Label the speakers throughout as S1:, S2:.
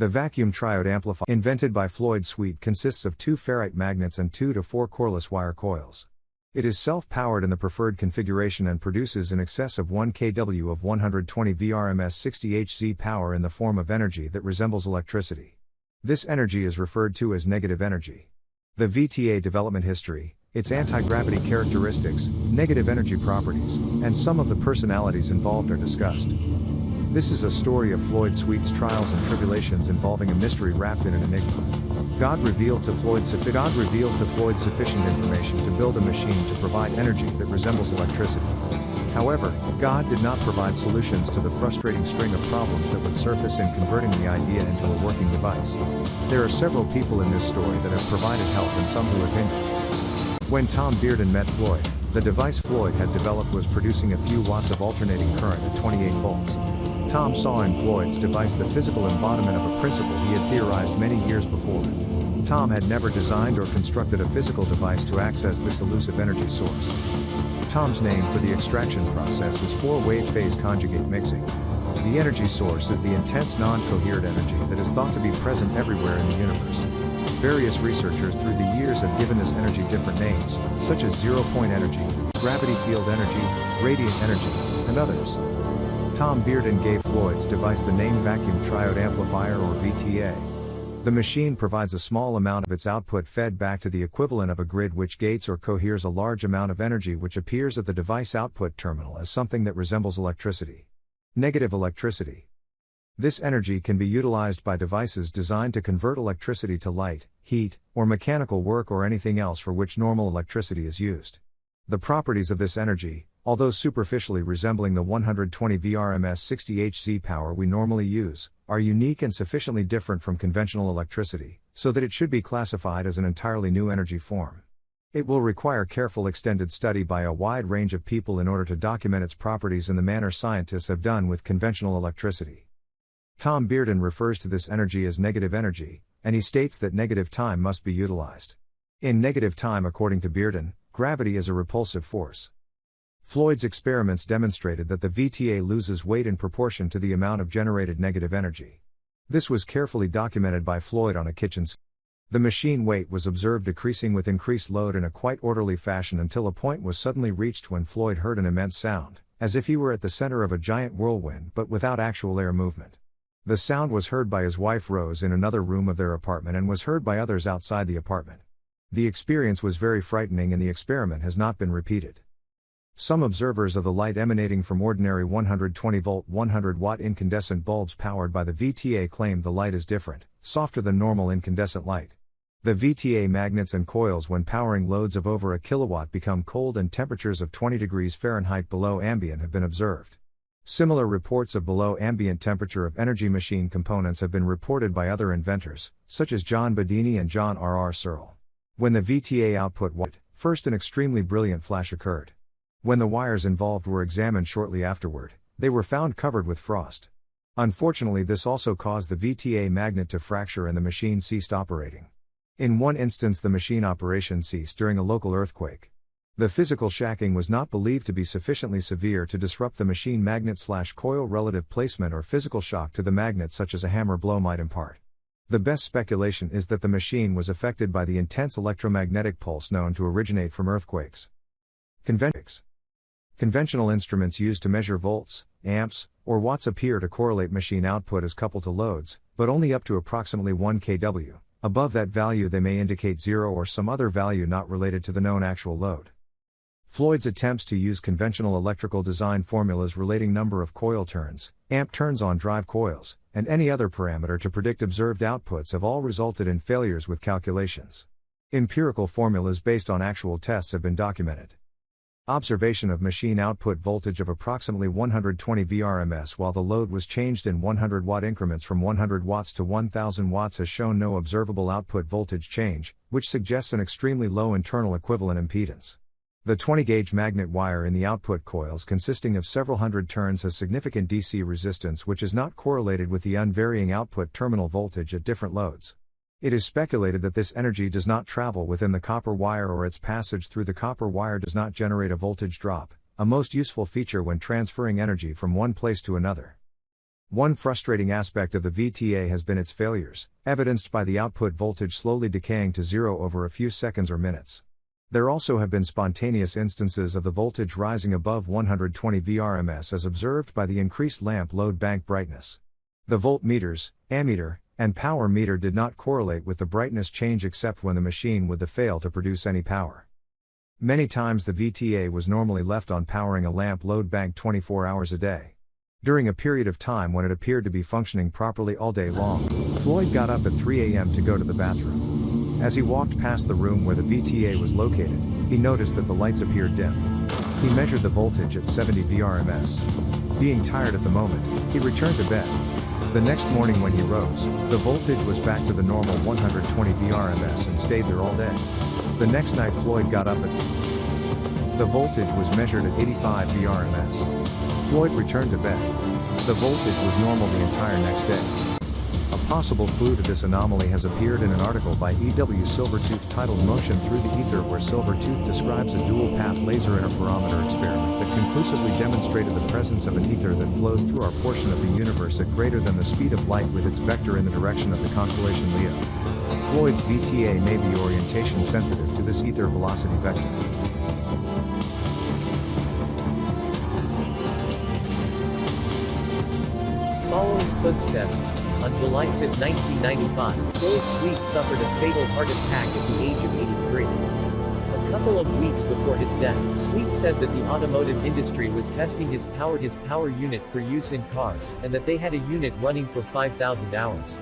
S1: The vacuum triode amplifier invented by Floyd Sweet consists of 2 ferrite magnets and 2 to 4 coreless wire coils. It is self-powered in the preferred configuration and produces in excess of 1 kW of 120 vrms 60 Hz power in the form of energy that resembles electricity. This energy is referred to as negative energy. The VTA development history, its anti-gravity characteristics, negative energy properties, and some of the personalities involved are discussed. This is a story of Floyd Sweet's trials and tribulations involving a mystery wrapped in an enigma. God revealed to Floyd sufficient information to build a machine to provide energy that resembles electricity. However, God did not provide solutions to the frustrating string of problems that would surface in converting the idea into a working device. There are several people in this story that have provided help and some who have hindered. When Tom Bearden met Floyd, the device Floyd had developed was producing a few watts of alternating current at 28 volts. Tom saw in Floyd's device the physical embodiment of a principle he had theorized many years before. Tom had never designed or constructed a physical device to access this elusive energy source. Tom's name for the extraction process is 4-wave phase conjugate mixing. The energy source is the intense non-coherent energy that is thought to be present everywhere in the universe. Various researchers through the years have given this energy different names, such as zero-point energy, gravity field energy, radiant energy, and others. Tom Bearden gave Floyd's device the name vacuum triode amplifier or VTA. The machine provides a small amount of its output fed back to the equivalent of a grid which gates or coheres a large amount of energy which appears at the device output terminal as something that resembles electricity. Negative electricity. This energy can be utilized by devices designed to convert electricity to light, heat, or mechanical work or anything else for which normal electricity is used. The properties of this energy, although superficially resembling the 120 vrms 60 Hz power we normally use, are unique and sufficiently different from conventional electricity, so that it should be classified as an entirely new energy form. It will require careful extended study by a wide range of people in order to document its properties in the manner scientists have done with conventional electricity. Tom Bearden refers to this energy as negative energy, and he states that negative time must be utilized. In negative time, according to Bearden, gravity is a repulsive force. Floyd's experiments demonstrated that the VTA loses weight in proportion to the amount of generated negative energy. This was carefully documented by Floyd on a kitchen scale. The machine weight was observed decreasing with increased load in a quite orderly fashion until a point was suddenly reached when Floyd heard an immense sound, as if he were at the center of a giant whirlwind but without actual air movement. The sound was heard by his wife Rose in another room of their apartment and was heard by others outside the apartment. The experience was very frightening and the experiment has not been repeated. Some observers of the light emanating from ordinary 120-volt 100-watt incandescent bulbs powered by the VTA claim the light is different, softer than normal incandescent light. The VTA magnets and coils when powering loads of over a kilowatt become cold and temperatures of 20 degrees Fahrenheit below ambient have been observed. Similar reports of below ambient temperature of energy machine components have been reported by other inventors, such as John Bedini and John R. Searle. When the VTA output wired, first an extremely brilliant flash occurred. When the wires involved were examined shortly afterward, they were found covered with frost. Unfortunately, this also caused the VTA magnet to fracture and the machine ceased operating. In one instance, the machine operation ceased during a local earthquake. The physical shacking was not believed to be sufficiently severe to disrupt the machine magnet/coil relative placement or physical shock to the magnet such as a hammer blow might impart. The best speculation is that the machine was affected by the intense electromagnetic pulse known to originate from earthquakes. Conventional instruments used to measure volts, amps, or watts appear to correlate machine output as coupled to loads, but only up to approximately 1 kW. Above that value they may indicate 0 or some other value not related to the known actual load. Floyd's attempts to use conventional electrical design formulas relating number of coil turns, amp turns on drive coils, and any other parameter to predict observed outputs have all resulted in failures with calculations. Empirical formulas based on actual tests have been documented. Observation of machine output voltage of approximately 120 vrms while the load was changed in 100-watt increments from 100 watts to 1000 watts has shown no observable output voltage change, which suggests an extremely low internal equivalent impedance. The 20-gauge magnet wire in the output coils consisting of several hundred turns has significant DC resistance which is not correlated with the unvarying output terminal voltage at different loads. It is speculated that this energy does not travel within the copper wire or its passage through the copper wire does not generate a voltage drop, a most useful feature when transferring energy from one place to another. One frustrating aspect of the VTA has been its failures, evidenced by the output voltage slowly decaying to zero over a few seconds or minutes. There also have been spontaneous instances of the voltage rising above 120 VRMS as observed by the increased lamp load bank brightness. The voltmeters, ammeter, and power meter did not correlate with the brightness change except when the machine would fail to produce any power. Many times the VTA was normally left on powering a lamp load bank 24 hours a day. During a period of time when it appeared to be functioning properly all day long, Floyd got up at 3 a.m. to go to the bathroom. As he walked past the room where the VTA was located, he noticed that the lights appeared dim. He measured the voltage at 70 VRMS. Being tired at the moment, he returned to bed. The next morning when he rose, the voltage was back to the normal 120 VRMS and stayed there all day. The next night Floyd got up at the voltage was measured at 85 VRMS. Floyd returned to bed. The voltage was normal the entire next day. A possible clue to this anomaly has appeared in an article by E.W. Silvertooth titled Motion Through the Ether, where Silvertooth describes a dual-path laser interferometer experiment that conclusively demonstrated the presence of an ether that flows through our portion of the universe at greater than the speed of light with its vector in the direction of the constellation Leo. Floyd's VTA may be orientation sensitive to this ether velocity vector.
S2: Following footsteps, on July 5, 1995, Floyd Sweet suffered a fatal heart attack at the age of 83. A couple of weeks before his death, Sweet said that the automotive industry was testing his power unit for use in cars, and that they had a unit running for 5,000 hours.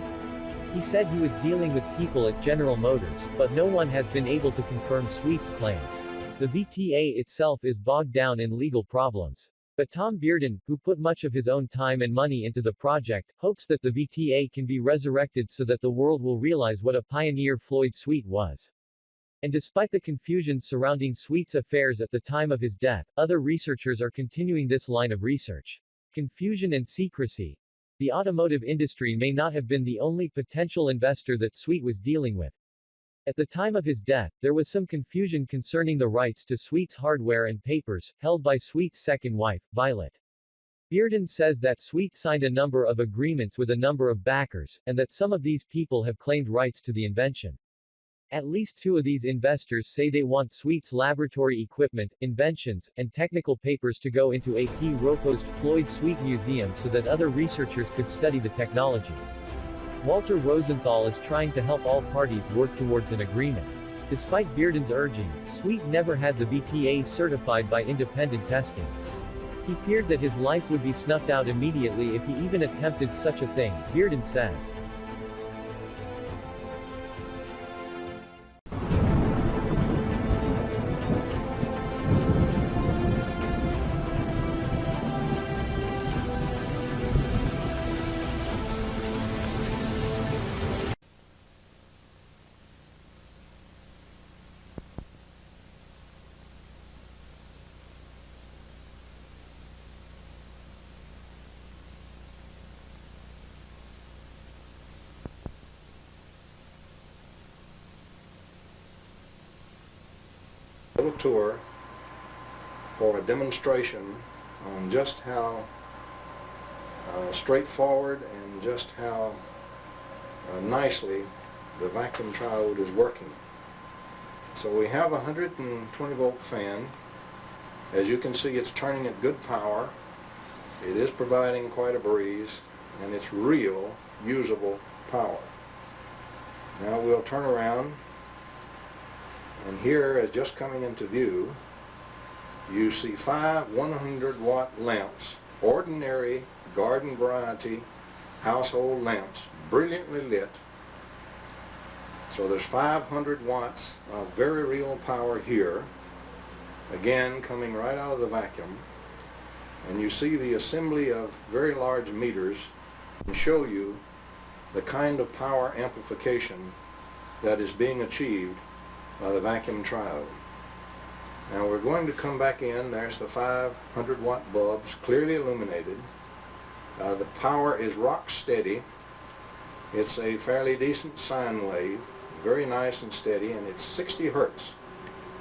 S2: He said he was dealing with people at General Motors, but no one has been able to confirm Sweet's claims. The VTA itself is bogged down in legal problems. But Tom Bearden, who put much of his own time and money into the project, hopes that the VTA can be resurrected so that the world will realize what a pioneer Floyd Sweet was. And despite the confusion surrounding Sweet's affairs at the time of his death, other researchers are continuing this line of research. Confusion and secrecy. The automotive industry may not have been the only potential investor that Sweet was dealing with. At the time of his death, there was some confusion concerning the rights to Sweet's hardware and papers, held by Sweet's second wife, Violet. Bearden says that Sweet signed a number of agreements with a number of backers, and that some of these people have claimed rights to the invention. At least two of these investors say they want Sweet's laboratory equipment, inventions, and technical papers to go into a proposed Floyd Sweet Museum so that other researchers could study the technology. Walter Rosenthal is trying to help all parties work towards an agreement. Despite Bearden's urging, Sweet never had the VTA certified by independent testing. He feared that his life would be snuffed out immediately if he even attempted such a thing, Bearden says.
S3: Little tour for a demonstration on just how straightforward and just how nicely the vacuum triode is working. So we have a 120 volt fan. As you can see, it's turning at good power. It is providing quite a breeze, and it's real usable power. Now we'll turn around, and here, as just coming into view, you see 5 100-watt lamps, ordinary garden variety household lamps, brilliantly lit. So there's 500 watts of very real power here, again coming right out of the vacuum. And you see the assembly of very large meters and show you the kind of power amplification that is being achieved by the vacuum triode. Now we're going to come back in. There's the 500 watt bulbs clearly illuminated. The power is rock steady. It's a fairly decent sine wave, very nice and steady, and it's 60 hertz.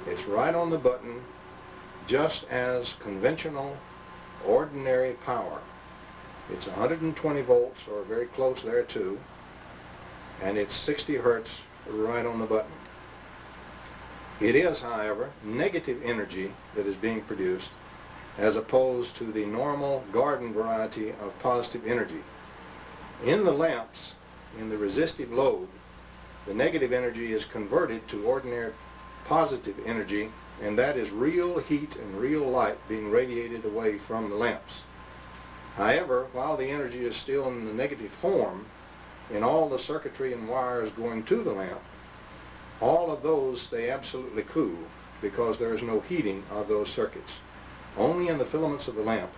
S3: It's right on the button, just as conventional, ordinary power. It's 120 volts, or very close there too, and it's 60 hertz right on the button. It is, however, negative energy that is being produced, as opposed to the normal garden variety of positive energy. In the lamps, in the resistive load, the negative energy is converted to ordinary positive energy, and that is real heat and real light being radiated away from the lamps. However, while the energy is still in the negative form, in all the circuitry and wires going to the lamp, all of those stay absolutely cool because there is no heating of those circuits. Only in the filaments of the lamp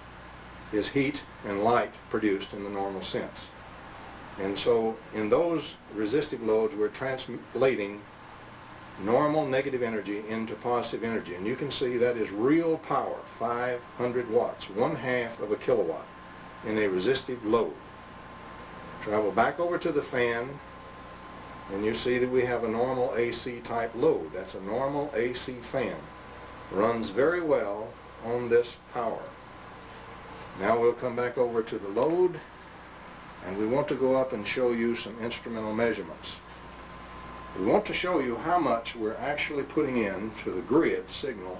S3: is heat and light produced in the normal sense. And so in those resistive loads, we're translating normal negative energy into positive energy. And you can see that is real power, 500 watts, 1/2 of a kilowatt in a resistive load. Travel back over to the fan, and you see that we have a normal AC type load. That's a normal AC fan. Runs very well on this power. Now we'll come back over to the load, and we want to go up and show you some instrumental measurements. We want to show you how much we're actually putting in to the grid signal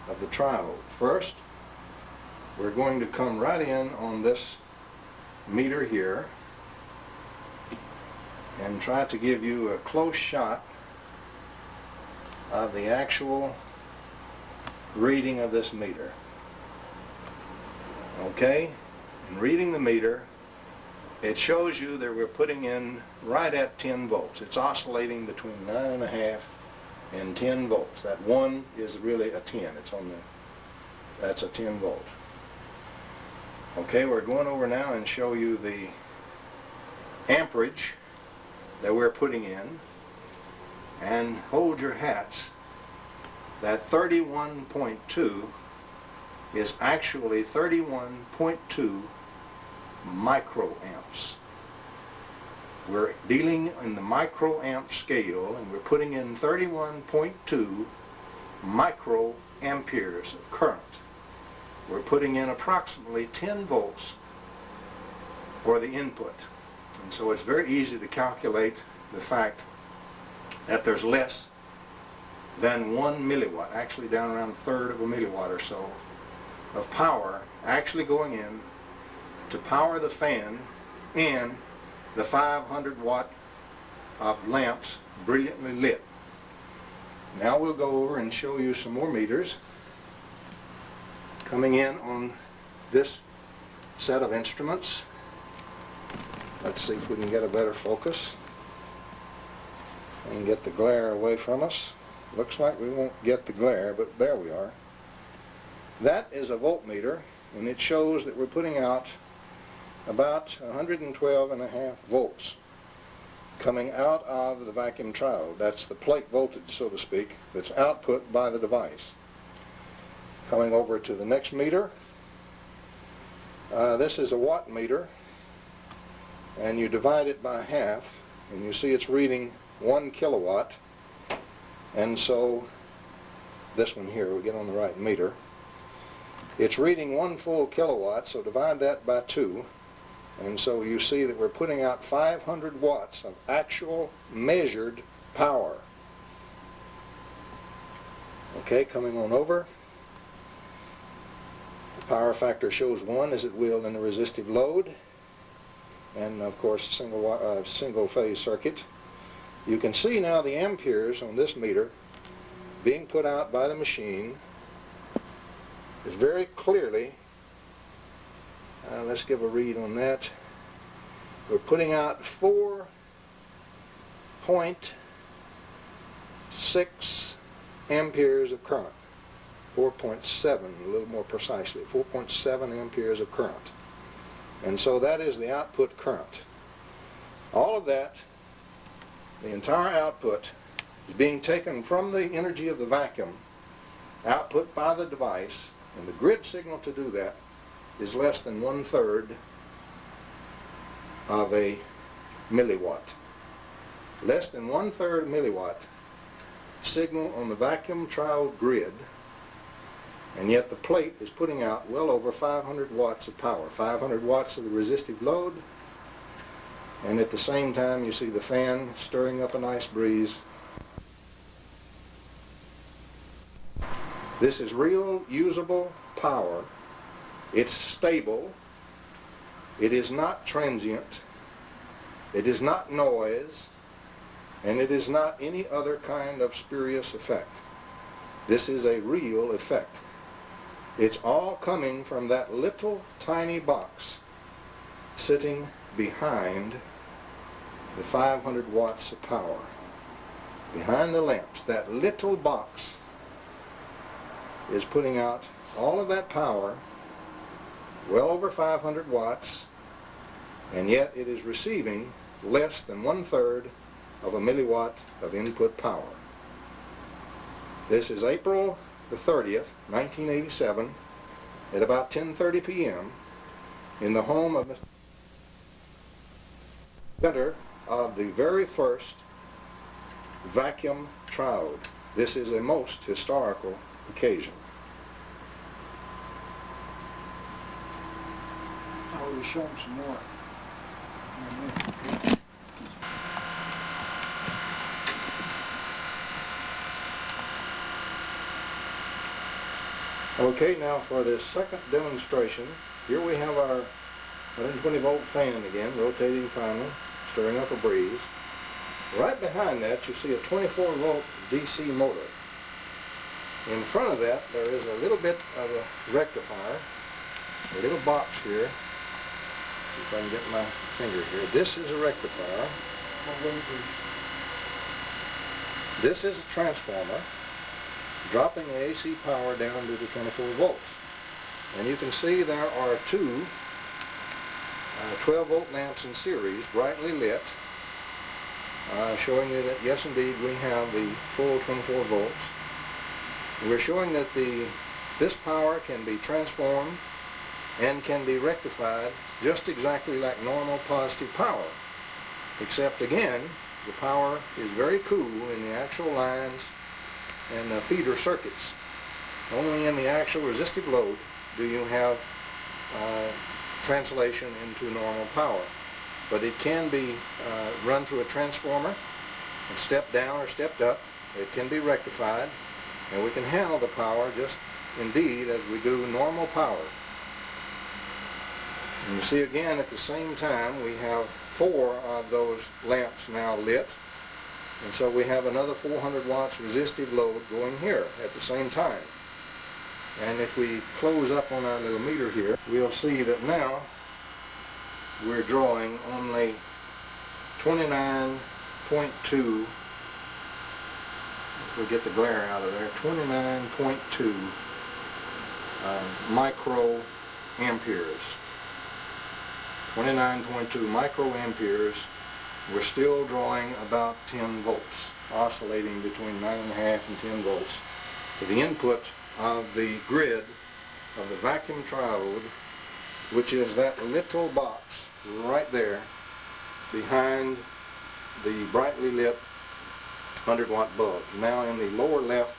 S3: of the triode. First, we're going to come right in on this meter here and try to give you a close shot of the actual reading of this meter. Okay, in reading the meter, it shows you that we're putting in right at 10 volts. It's oscillating between 9.5 and 10 volts. That 1 is really a 10. It's on the, that's a 10 volt. Okay, we're going over now and show you the amperage that we're putting in, and hold your hats. That 31.2 is actually 31.2 microamps. We're dealing in the microamp scale, and we're putting in 31.2 microamperes of current. We're putting in approximately 10 volts for the input. And so it's very easy to calculate the fact that there's less than 1 milliwatt, actually down around 1/3 of a milliwatt or so, of power actually going in to power the fan and the 500 watt of lamps brilliantly lit. Now we'll go over and show you some more meters coming in on this set of instruments. Let's see if we can get a better focus and get the glare away from us. Looks like we won't get the glare, but there we are. That is a voltmeter, and it shows that we're putting out about 112.5 volts coming out of the vacuum triode. That's the plate voltage, so to speak, that's output by the device. Coming over to the next meter, this is a watt meter, and you divide it by half, and you see it's reading 1 kilowatt. And so this one here, we get on the right meter, it's reading 1 full kilowatt, so divide that by 2, and so you see that we're putting out 500 watts of actual measured power. Okay, coming on over, the power factor shows 1 as it will in the resistive load, and of course single phase circuit. You can see now the amperes on this meter being put out by the machine is very clearly, let's give a read on that. We're putting out 4.6 amperes of current. 4.7, a little more precisely, 4.7 amperes of current. And so that is the output current. All of that, the entire output, is being taken from the energy of the vacuum, output by the device, and the grid signal to do that is less than 1/3 of a milliwatt. Less than 1/3 milliwatt signal on the vacuum triode grid and yet the plate is putting out well over 500 watts of power, 500 watts of the resistive load, and at the same time you see the fan stirring up a nice breeze. This is real usable power. It's stable. It is not transient. It is not noise, and it is not any other kind of spurious effect. This is a real effect. It's all coming from that little tiny box sitting behind the 500 watts of power. Behind the lamps, that little box is putting out all of that power, well over 500 watts, and yet it is receiving less than 1/3 of a milliwatt of input power. This is April the 30th, 1987, at about 10:30 p.m. in the home of the inventor of the very first vacuum triode. This is a most historical occasion.
S4: I will show them some more.
S3: Okay, now for this second demonstration, here we have our 120 volt fan again, rotating finely, stirring up a breeze. Right behind that you see a 24 volt DC motor. In front of that there is a little bit of a rectifier, a little box here. See if I can get my finger here. This is a rectifier. This is a transformer dropping the AC power down to the 24 volts. And you can see there are two 12 volt lamps in series, brightly lit, showing you that yes indeed we have the full 24 volts. We're showing that this power can be transformed and can be rectified just exactly like normal positive power, except again the power is very cool in the actual lines and feeder circuits. Only in the actual resistive load do you have translation into normal power, but it can be run through a transformer and stepped down or stepped up. It can be rectified, and we can handle the power just indeed as we do normal power. And you see again at the same time we have 4 of those lamps now lit, and so we have another 400 watts resistive load going here at the same time. And if we close up on our little meter here, we'll see that now we're drawing only 29.2, if we get the glare out of there, 29.2 microamperes. 29.2 microamperes. We're still drawing about 10 volts, oscillating between 9.5 and 10 volts to the input of the grid of the vacuum triode, which is that little box right there behind the brightly lit 100 watt bulbs, now in the lower left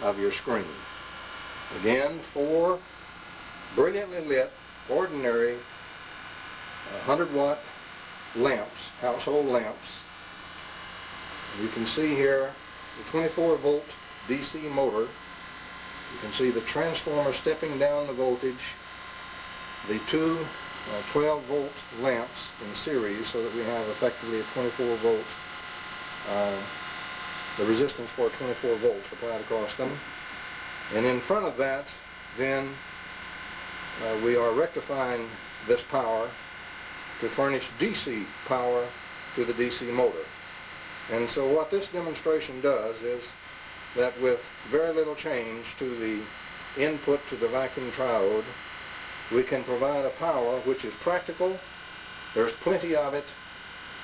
S3: of your screen. Again, 4 brilliantly lit, ordinary 100 watt lamps, household lamps. You can see here the 24 volt DC motor. You can see the transformer stepping down the voltage, the 2 12 volt lamps in series, so that we have effectively a 24 volt, the resistance for 24 volts applied across them. And in front of that then we are rectifying this power to furnish DC power to the DC motor. And so what this demonstration does is that with very little change to the input to the vacuum triode, we can provide a power which is practical. There's plenty of it.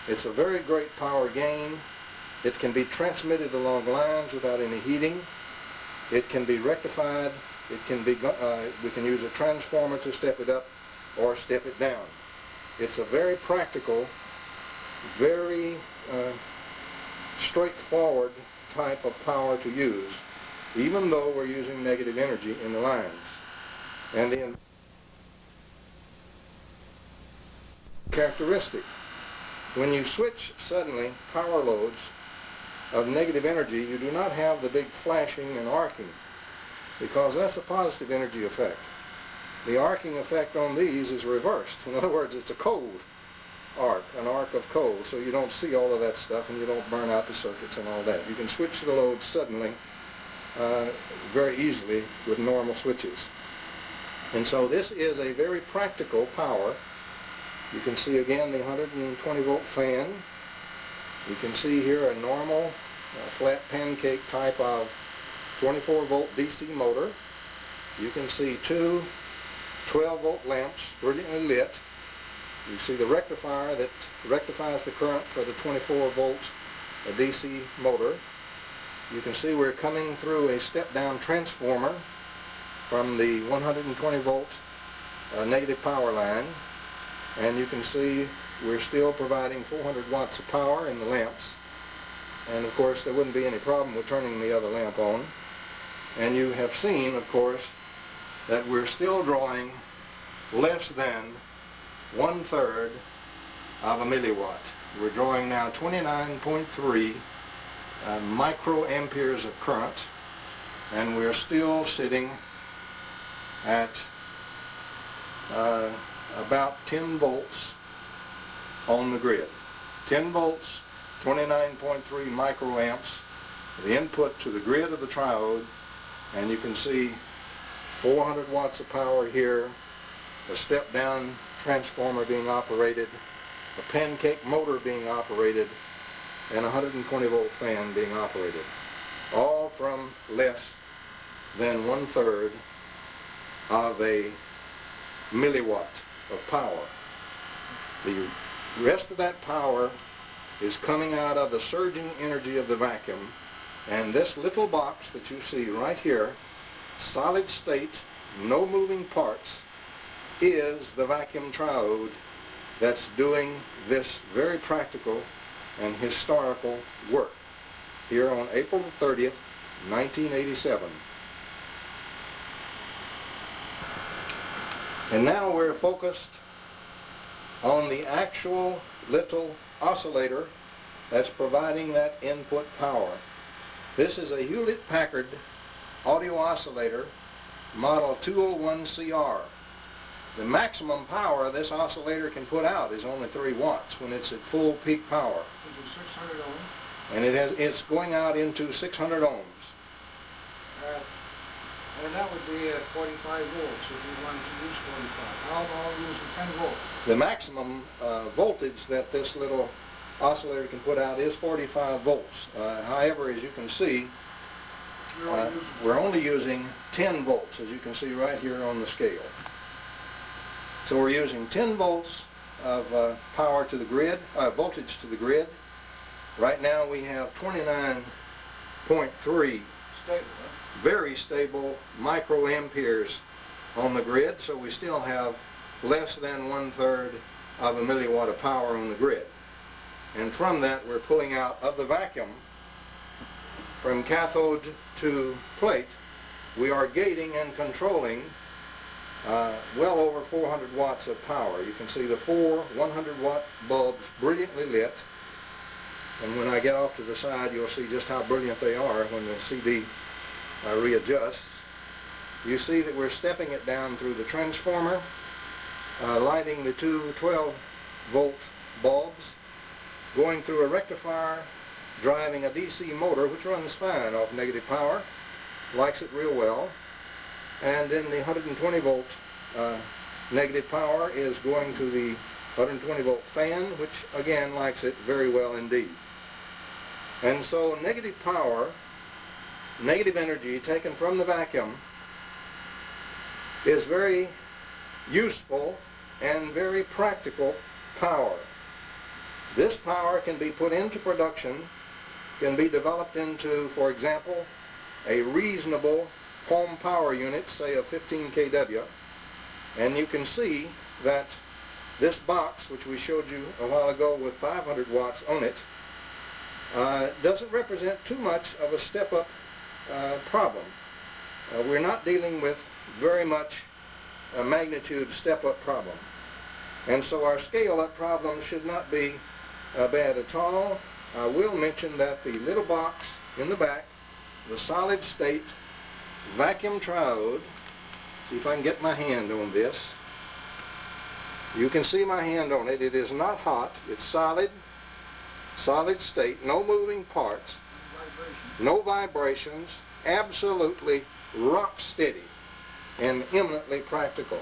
S3: It's a very great power gain. It can be transmitted along lines without any heating. It can be rectified. It can be we can use a transformer to step it up or step it down. It's a very practical, very straightforward type of power to use. even though we're using negative energy in the lines. And the characteristic, when you switch suddenly power loads of negative energy, you do not have the big flashing and arcing, because that's a positive energy effect. The arcing effect on these is reversed. In other words, it's a cold arc, an arc of cold, so you don't see all of that stuff and you don't burn out the circuits and all that. You can switch the loads suddenly very easily with normal switches. And so this is a very practical power. You can see again the 120 volt fan. You can see here a normal flat pancake type of 24 volt DC motor. You can see two 12 volt lamps brilliantly lit. You see the rectifier that rectifies the current for the 24 volt DC motor. You can see we're coming through a step-down transformer from the 120 volt negative power line, and you can see we're still providing 400 watts of power in the lamps, and of course there wouldn't be any problem with turning the other lamp on. And you have seen, of course, that we're still drawing less than 1/3 of a milliwatt. We're drawing now 29.3 microamperes of current, and we're still sitting at about 10 volts on the grid. 10 volts, 29.3 microamps, the input to the grid of the triode, and you can see 400 watts of power here, a step-down transformer being operated, a pancake motor being operated, and a 120 volt fan being operated, all from less than 1/3 of a milliwatt of power. The rest of that power is coming out of the surging energy of the vacuum, and this little box that you see right here, solid state, no moving parts, is the vacuum triode that's doing this very practical and historical work here on April the 30th, 1987. And now we're focused on the actual little oscillator that's providing that input power. This is a Hewlett-Packard audio oscillator model 201CR. The maximum power this oscillator can put out is only 3 watts when it's at full peak power.
S4: Is it 600 ohms?
S3: And it's going out into 600 ohms.
S4: And that would be at 45 volts if you wanted to use 45. How about using 10 volts?
S3: The maximum voltage that this little oscillator can put out is 45 volts. However, as you can see, we're only using 10 volts, as you can see right here on the scale. So we're using 10 volts of power to the grid, voltage to the grid. Right now we have 29.3 very stable microamperes on the grid, so we still have less than 1/3 of a milliwatt of power on the grid. And from that we're pulling out of the vacuum, from cathode to plate, we are gating and controlling well over 400 watts of power. You can see the 4 100-watt bulbs brilliantly lit, and when I get off to the side you'll see just how brilliant they are when the CD readjusts. You see that we're stepping it down through the transformer, lighting the two 12-volt bulbs, going through a rectifier, driving a DC motor which runs fine off negative power, likes it real well, and then the 120 volt negative power is going to the 120 volt fan, which again likes it very well indeed. And so negative power, negative energy taken from the vacuum, is very useful and very practical power. This power can be put into production, can be developed into, for example, a reasonable home power unit, say of 15 kW, and you can see that this box, which we showed you a while ago with 500 watts on it, doesn't represent too much of a step up problem. We're not dealing with very much a magnitude step-up problem. And so our scale-up problem should not be bad at all. I will mention that the little box in the back, the solid state vacuum triode, see if I can get my hand on this. You can see my hand on it. It is not hot. It's solid state, no moving parts, no vibrations, absolutely rock steady and eminently practical.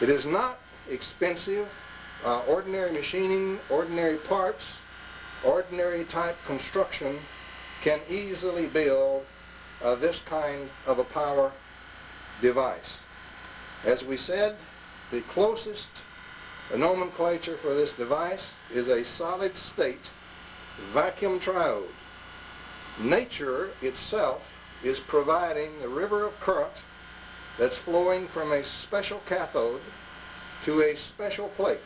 S3: It is not expensive. Ordinary machining, ordinary parts, ordinary type construction can easily build this kind of a power device. As we said, the closest nomenclature for this device is a solid state vacuum triode. Nature itself is providing the river of current that's flowing from a special cathode to a special plate.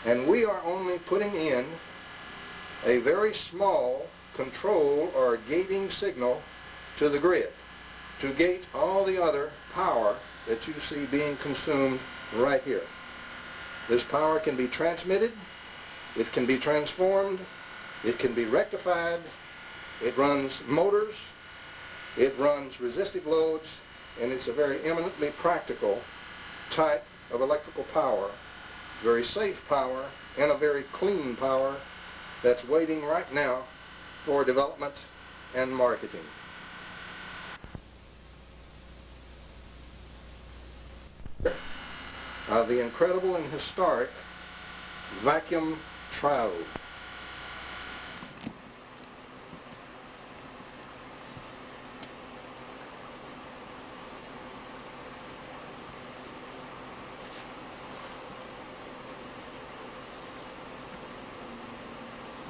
S3: And we are only putting in a very small control or gating signal to the grid to gate all the other power that you see being consumed right here. This power can be transmitted, it can be transformed, it can be rectified, it runs motors, it runs resistive loads, and it's a very eminently practical type of electrical power, very safe power, and a very clean power that's waiting right now for development and marketing. The incredible and historic vacuum triode.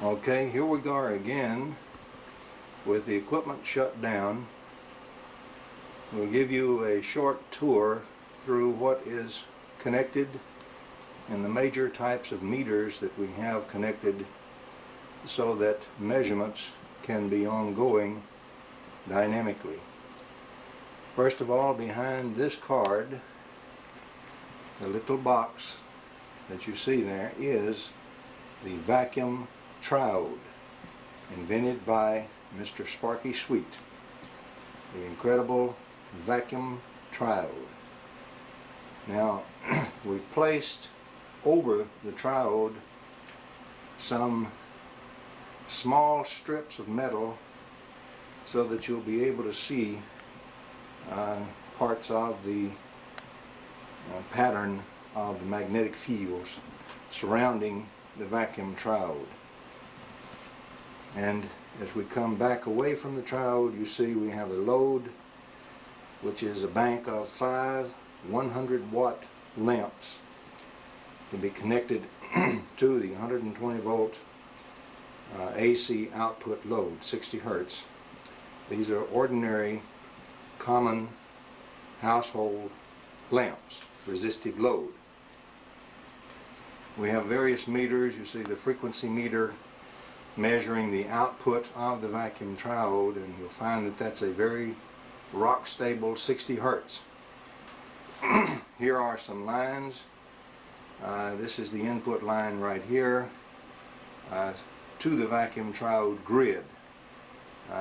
S3: Okay, here we go again with the equipment shut down. We'll give you a short tour through what is connected and the major types of meters that we have connected so that measurements can be ongoing dynamically. First of all, behind this card, the little box that you see there is the vacuum triode, invented by Mr. Sparky Sweet, the incredible vacuum triode. Now, we've placed over the triode some small strips of metal so that you'll be able to see parts of the pattern of the magnetic fields surrounding the vacuum triode. And as we come back away from the triode, you see we have a load, which is a bank of 5 100-watt lamps. Can be connected to the 120-volt AC output load, 60 hertz. These are ordinary, common household lamps, resistive load. We have various meters. You see the frequency meter measuring the output of the vacuum triode, and you'll find that that's a very rock stable 60 hertz. Here are some lines. This is the input line right here to the vacuum triode grid.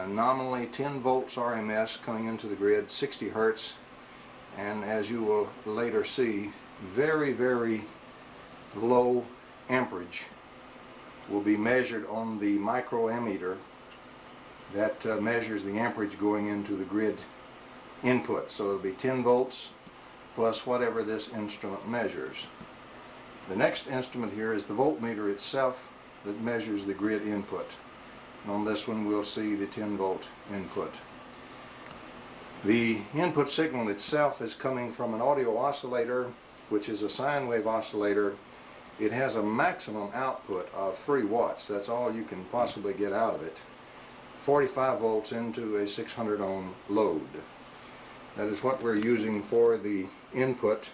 S3: Nominally 10 volts RMS coming into the grid, 60 hertz, and as you will later see, very, very low amperage will be measured on the microammeter that measures the amperage going into the grid input. So it'll be 10 volts plus whatever this instrument measures. The next instrument here is the voltmeter itself that measures the grid input. And on this one we'll see the 10 volt input. The input signal itself is coming from an audio oscillator, which is a sine wave oscillator. It has a maximum output of 3 watts. That's all you can possibly get out of it. 45 volts into a 600 ohm load. That is what we're using for the input,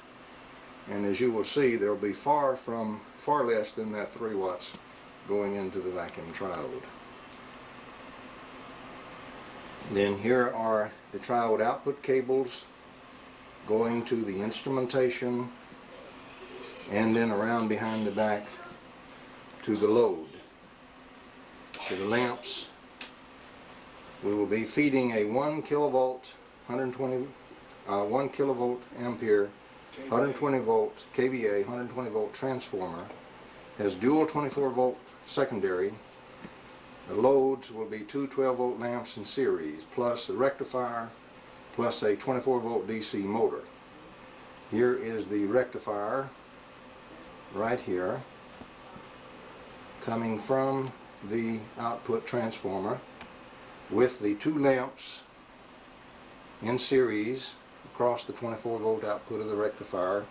S3: and as you will see, there will be far less than that 3 watts going into the vacuum triode. Then here are the triode output cables going to the instrumentation and then around behind the back to the load. To the lamps, we will be feeding a 1 kilovolt, 1 kilovolt ampere, 120 volt kVA, 120 volt transformer. Has dual 24 volt secondary. The loads will be two 12 volt lamps in series, plus a rectifier, plus a 24 volt DC motor. Here is the rectifier, right here, coming from the output transformer, with the two lamps in series across the 24 volt output of the rectifier,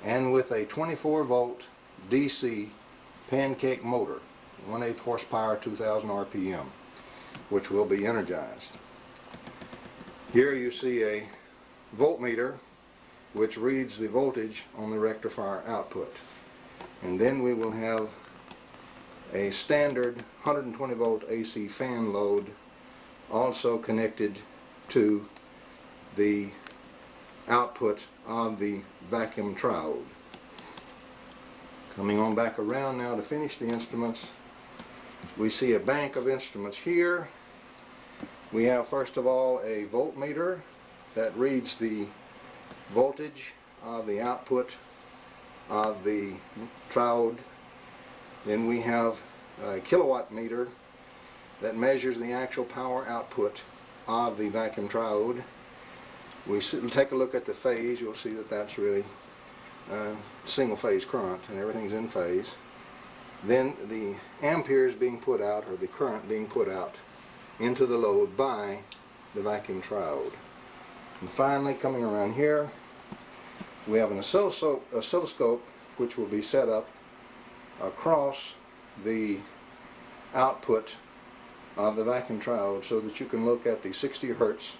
S3: and with a 24 volt DC pancake motor, 1/8 horsepower, 2000 RPM, which will be energized. Here you see a voltmeter which reads the voltage on the rectifier output. And then we will have a standard 120 volt AC fan load also connected to the output of the vacuum triode. Coming on back around now to finish the instruments, we see a bank of instruments here. We have first of all a voltmeter that reads the voltage of the output of the triode. Then we have a kilowatt meter that measures the actual power output of the vacuum triode. We take a look at the phase. You'll see that that's really single phase current and everything's in phase. Then the amperes being put out, or the current being put out into the load by the vacuum triode. And finally, coming around here, we have an oscilloscope which will be set up across the output of the vacuum triode so that you can look at the 60 Hertz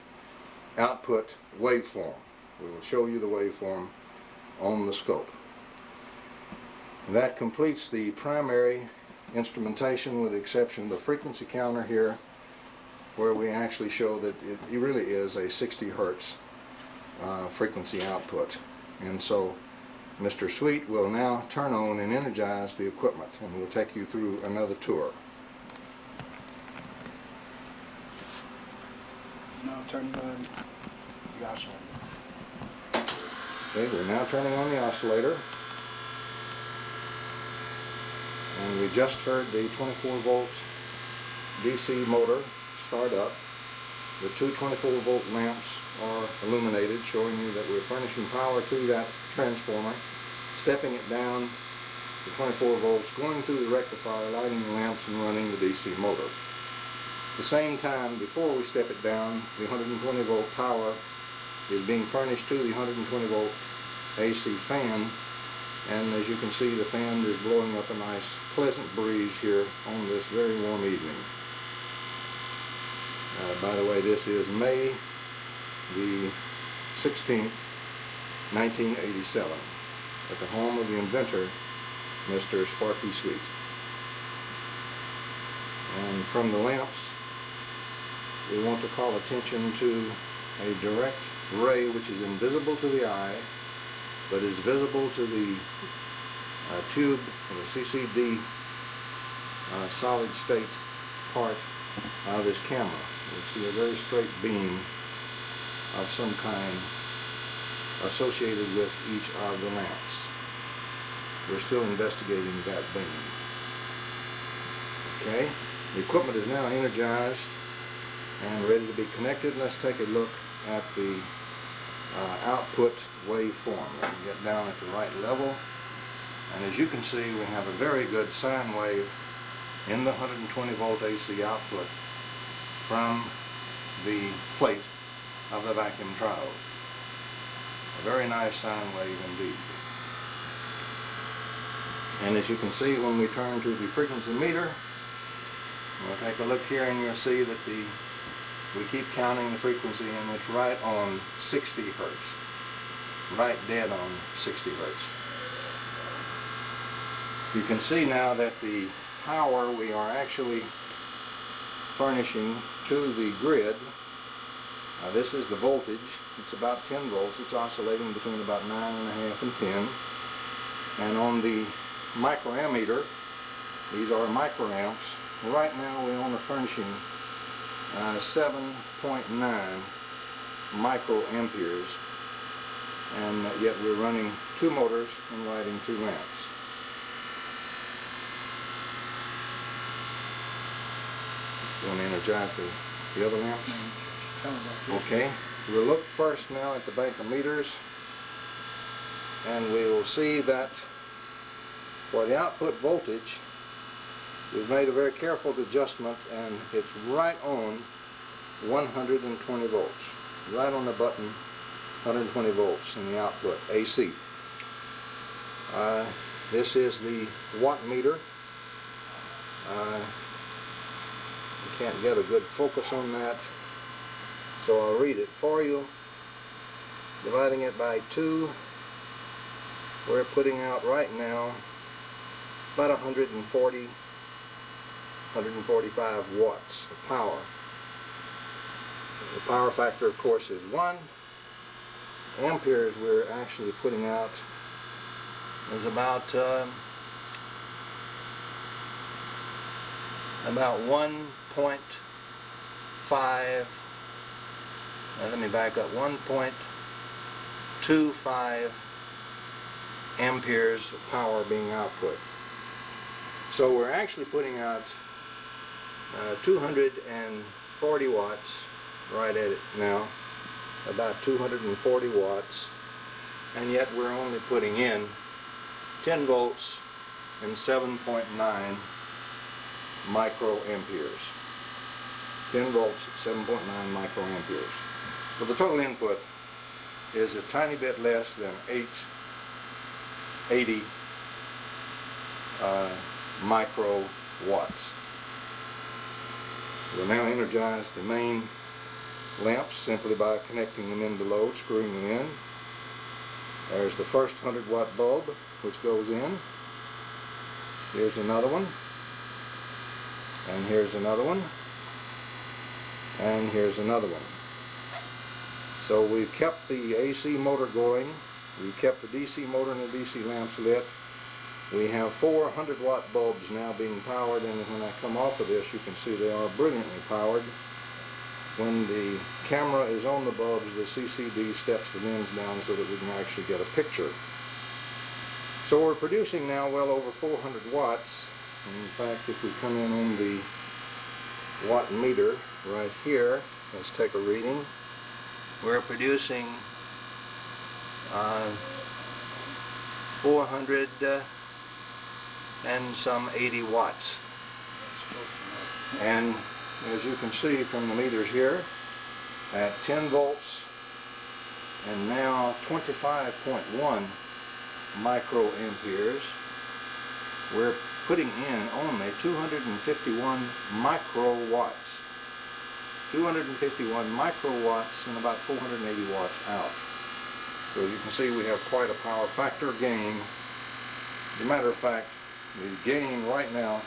S3: output waveform. We will show you the waveform on the scope. And that completes the primary instrumentation, with the exception of the frequency counter here, where we actually show that it really is a 60 Hertz frequency output. And so Mr. Sweet will now turn on and energize the equipment, and we'll take you through another tour.
S4: Now turn on the oscillator.
S3: Okay, we're now turning on the oscillator. And we just heard the 24 volt DC motor start up. The two 24 volt lamps are illuminated, showing you that we're furnishing power to that transformer, stepping it down to 24 volts, going through the rectifier, lighting the lamps, and running the DC motor. At the same time, before we step it down, the 120 volt power is being furnished to the 120 volt AC fan, and as you can see, the fan is blowing up a nice pleasant breeze here on this very warm evening. By the way, this is May the 16th, 1987, at the home of the inventor, Mr. Sparky Sweet. And from the lamps, we want to call attention to a direct ray which is invisible to the eye, but is visible to the tube and the CCD solid state part of this camera. You'll see a very straight beam of some kind associated with each of the lamps. We're still investigating that beam. Okay, the equipment is now energized and ready to be connected. Let's take a look at the output waveform. We can get down at the right level, and as you can see, we have a very good sine wave in the 120 volt AC output from the plate of the vacuum triode. A very nice sine wave indeed. And as you can see, when we turn to the frequency meter, we'll take a look here, and you'll see that we keep counting the frequency, and it's right on 60 Hertz. Right dead on 60 Hertz. You can see now that the power we are actually furnishing to the grid This is the voltage. It's about 10 volts. It's oscillating between about 9.5 and 10. And on the microammeter, these are microamps. Right now we own a furnishing 7.9 microamperes, and yet we're running 2 motors and lighting 2 lamps. You want to energize the other lamps? Okay, we'll look first now at the bank of meters, and we will see that for the output voltage we've made a very careful adjustment, and it's right on 120 volts, right on the button, 120 volts in the output AC. This is the watt meter. You can't get a good focus on that, so I'll read it for you. Dividing it by 2, we're putting out right now about 145 watts of power. The power factor, of course, is 1. Amperes we're actually putting out is about 1.5, let me back up, 1.25 amperes of power being output. So we're actually putting out 240 watts right at it now, about 240 watts, and yet we're only putting in 10 volts and 7.9 microamperes. 10 volts, 7.9 microamperes. But the total input is a tiny bit less than 80 microwatts. We'll now energize the main lamps simply by connecting them into load, screwing them in. There's the first 100 watt bulb which goes in. Here's another one, and here's another one, and here's another one. So we've kept the AC motor going, we've kept the DC motor and the DC lamps lit. We have 400 watt bulbs now being powered, and when I come off of this you can see they are brilliantly powered. When the camera is on the bulbs, the CCD steps the lens down so that we can actually get a picture. So we're producing now well over 400 watts. And in fact, if we come in on the watt meter right here, let's take a reading. We're producing 400 and some 80 watts. And as you can see from the meters here, at 10 volts and now 25.1 microamperes, we're putting in only 251 microwatts. 251 microwatts and about 480 watts out. So as you can see, we have quite a power factor gain. As a matter of fact, the gain right now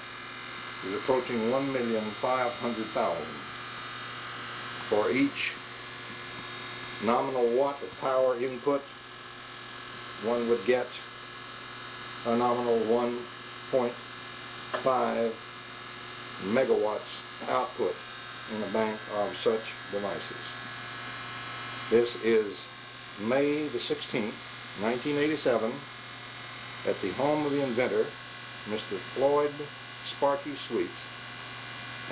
S3: is approaching 1,500,000. For each nominal watt of power input, one would get a nominal 1.5 megawatts output in a bank of such devices. This is May the 16th, 1987, at the home of the inventor, Mr. Floyd Sparky Sweet,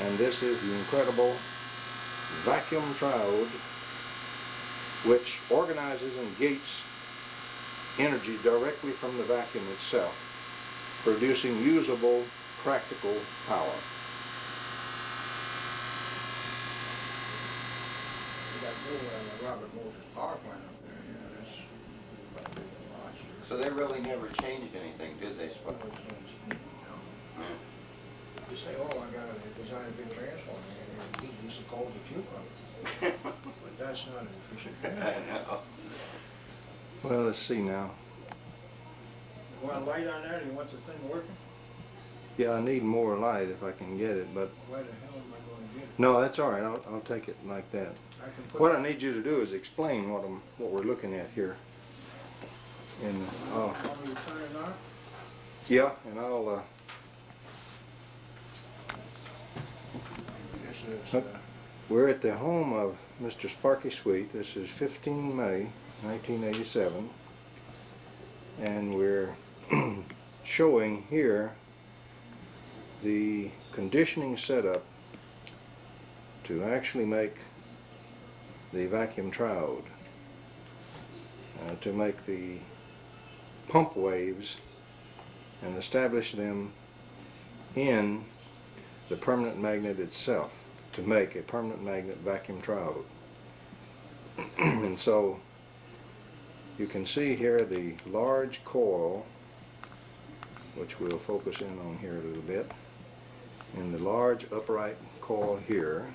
S3: and this is the incredible vacuum triode which organizes and gates energy directly from the vacuum itself, producing usable, practical power.
S4: We got Robert Moses power plant up there, yeah, that's
S5: So they really never changed anything, did they?
S4: You say, oh, I got to design a big transformer, and he used to call the fuel pump. But that's not an efficient.
S5: I know.
S3: Well, let's see now.
S4: You want a light on that, or you want the thing working?
S3: Yeah, I need more light if I can get it, but
S4: Where the hell am I going to get it?
S3: No, that's all right. I'll take it like that.
S4: I can put
S3: What I need you to do is explain what we're looking at here. And
S4: Want me to turn it on?
S3: yeah, and I'll
S4: This is,
S3: we're at the home of Mr. Sparky Sweet. This is 15 May 1987, and we're showing here the conditioning setup to actually make the vacuum triode, to make the pump waves and establish them in the permanent magnet itself to make a permanent magnet vacuum triode. And so you can see here the large coil, which we'll focus in on here a little bit, and the large upright coil here.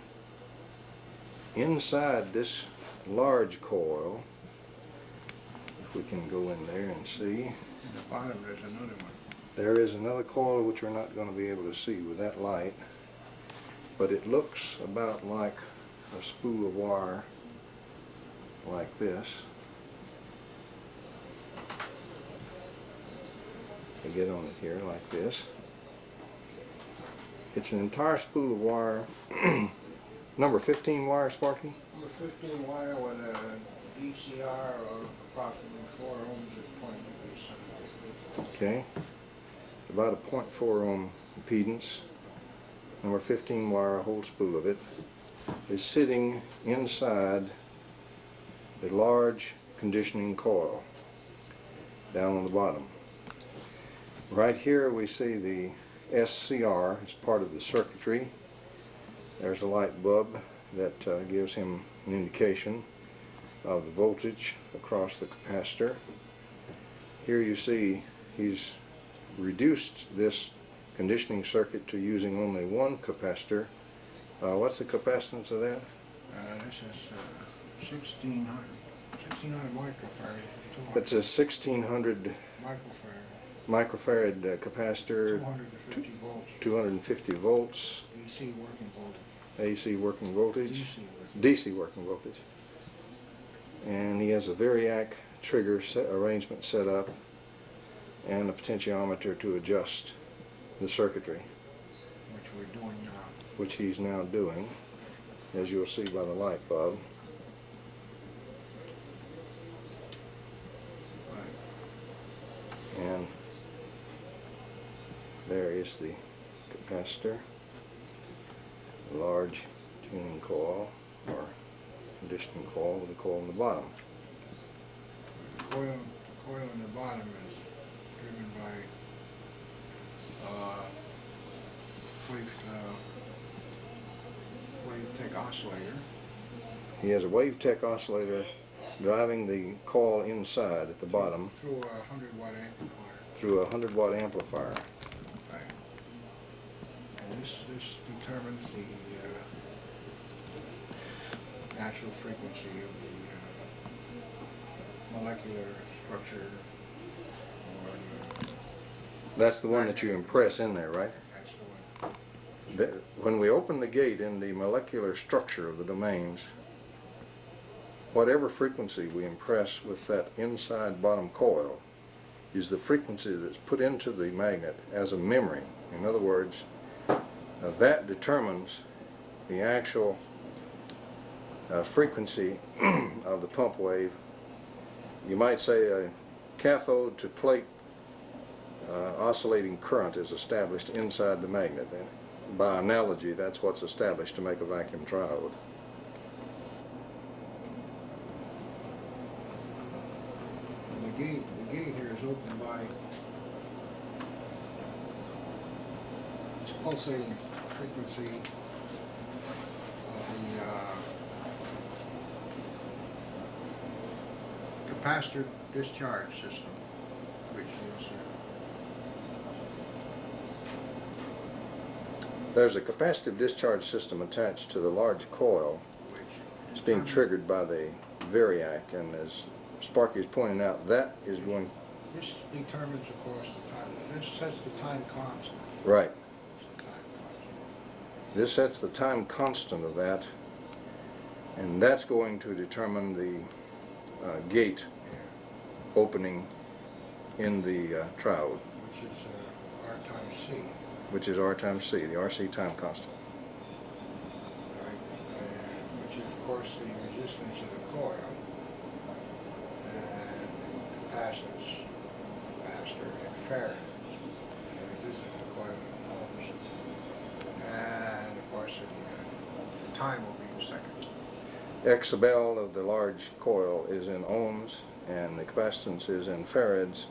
S3: Inside this large coil, if we can go in there and see,
S4: at the bottom there's another one.
S3: there is another coil which we're not going to be able to see with that light, but it looks about like a spool of wire like this. I get on it here like this. It's an entire spool of wire, number 15 wire, Sparky?
S4: Number 15 wire with a ECR of approximately 4 ohms at 20 degrees centigrade.
S3: Okay. It's about a 0.4 ohm impedance. Number 15 wire, a whole spool of it, is sitting inside the large conditioning coil down on the bottom. Right here we see the SCR as part of the circuitry. There's a light bulb that gives him an indication of the voltage across the capacitor. Here you see he's reduced this conditioning circuit to using only one capacitor. What's the capacitance of that?
S4: This is 1600 microfarad.
S3: It's a 1600 microfarad capacitor,
S4: 250 volts.
S3: 250 volts,
S4: AC working voltage.
S3: AC working voltage,
S4: DC working.
S3: DC working voltage. And he has a variac trigger arrangement set up and a potentiometer to adjust the circuitry,
S4: Which we're doing now.
S3: which he's now doing, as you'll see by the light bulb.
S4: Right.
S3: And there is the capacitor, the large tuning coil or conditioning coil with the coil on the bottom.
S4: The coil on the bottom is driven by wave-tech oscillator.
S3: He has a wave-tech oscillator driving the coil inside at the bottom
S4: Through a 100-watt amplifier.
S3: through a 100-watt amplifier.
S4: Right. And this determines the natural frequency of the molecular structure, or
S3: That's the one that you impress in there, right?
S4: that's the one.
S3: When we open the gate in the molecular structure of the domains, whatever frequency we impress with that inside bottom coil is the frequency that's put into the magnet as a memory. In other words, that determines the actual frequency of the pump wave. You might say a cathode to plate oscillating current is established inside the magnet. And by analogy, that's what's established to make a vacuum triode.
S4: And the gate here is opened by this pulsating frequency of the capacitor discharge system, which is
S3: There's a capacitive discharge system attached to the large coil. It's being triggered by the variac, and as Sparky is pointing out, that is going...
S4: This determines, of course, the time. This sets the time constant.
S3: Right.
S4: It's the time constant.
S3: This sets the time constant of that, and that's going to determine the gate opening in the triode,
S4: Which is R times C.
S3: which is R times C, the RC time constant.
S4: Right? Which is, of course, the resistance of the coil. And capacitance, capacitor, and farads. The resistance of the coil in ohms. And, of course, the time will be in seconds.
S3: X sub L of the large coil is in ohms, and the capacitance is in farads,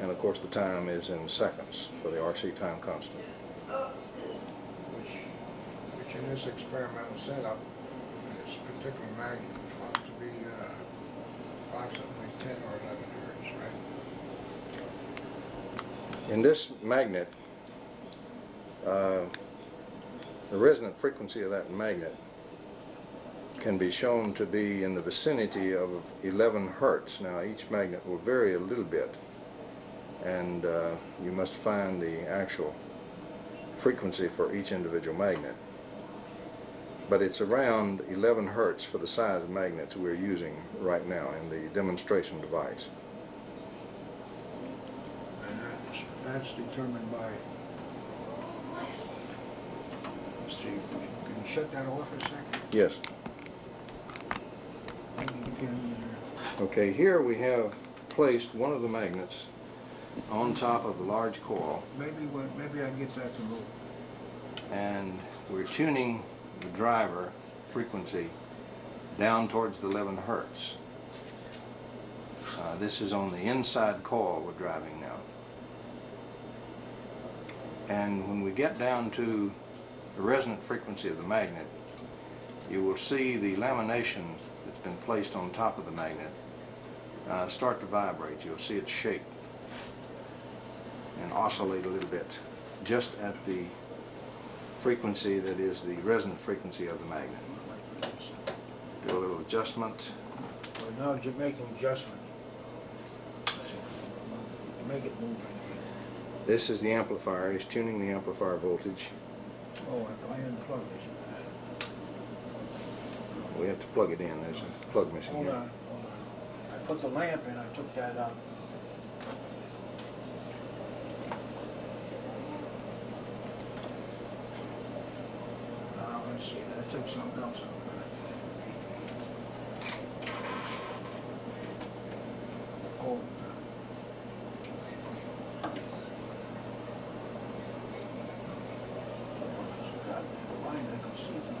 S3: and of course the time is in seconds for the RC time constant.
S4: Which in this experimental setup, this particular magnet is supposed to be approximately 10 or 11 hertz, right?
S3: In this magnet, the resonant frequency of that magnet can be shown to be in the vicinity of 11 hertz. Now each magnet will vary a little bit, and you must find the actual frequency for each individual magnet. But it's around 11 hertz for the size of magnets we're using right now in the demonstration device.
S4: And that's determined by, let's see, can you shut that off a second?
S3: Yes.
S4: Maybe you can,
S3: Okay, here we have placed one of the magnets on top of the large coil,
S4: maybe I can get that to move.
S3: and we're tuning the driver frequency down towards the 11 hertz. This is on the inside coil we're driving now. And when we get down to the resonant frequency of the magnet, you will see the lamination that's been placed on top of the magnet start to vibrate. You'll see it shake and oscillate a little bit, just at the frequency that is the resonant frequency of the magnet. Do a little adjustment.
S4: Well, now you're making adjustment. Make it move.
S3: This is the amplifier. He's tuning the amplifier voltage.
S4: Oh, I unplug this.
S3: We have to plug it in. There's a plug missing
S4: Hold
S3: here.
S4: on, hold on. I put the lamp in, I took that out. Now, let's see, I took something else out. Oh. Got the line, I can see something.